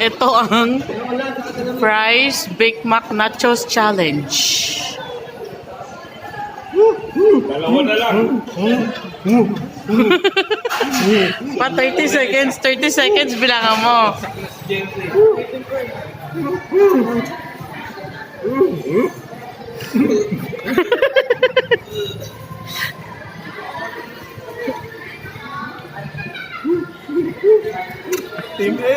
Ito ang Fries Big Mac Nachos Challenge. Dalawa na lang. Pa 30 seconds, 30 seconds bilangan mo. Team A.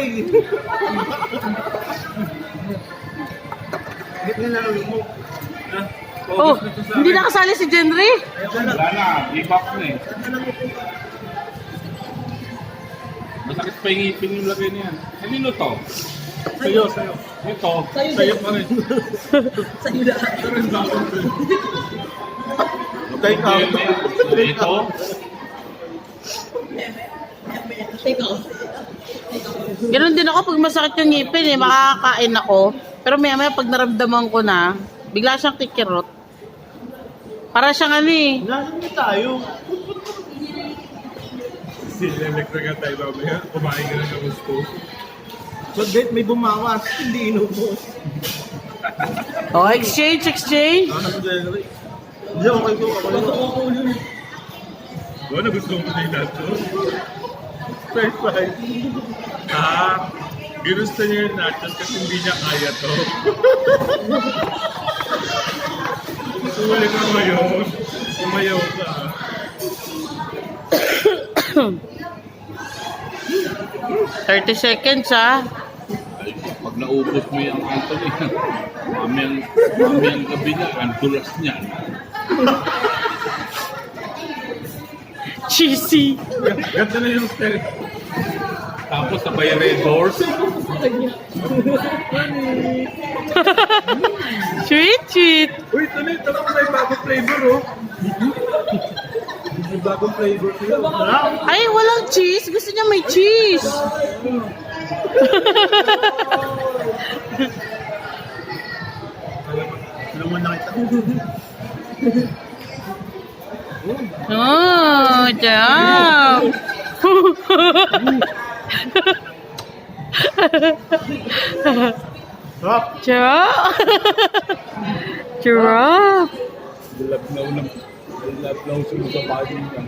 Oh, hindi nakasali si Jenry? Wala na, give up na eh. Masakit pa yung ngipin yung lagay niyan. Kanino to? Sa'yo, sa'yo. Ito, sa'yo pa rin. Sa'yo na. Take out. Ito. Take off. Ganon din ako pag masakit yung ngipin eh, makakakain ako. Pero maya pag naramdaman ko na, bigla siyang kikirot. Para siyang ano eh. Nasaan na tayo? Silemek na nga tayo mamaya. Kumain ka na ng gusto. So, date may bumawas, hindi inubos. Oh, exchange. Hindi, okay ko. Ano gusto mo na yung nato? First fight. Ginusto niya yung nachos kasi hindi niya kaya to. Sulit mo ba yun? Sumayaw ka. $30 seconds ah. Pag naubos mo yung Anthony, mamayang gabi niya, ang dulas niya. Cheesy. Ganda na yung style. Tapos sabay red horse. Sweet. Uy, tuloy, tara mo na yung bagong flavor, oh. May bagong flavor sila. Ay, walang cheese. Gusto niya may cheese. Alam mo nakita ko. Oh, damn. Stop! Giraffe. Labnaw sunod sa body niya.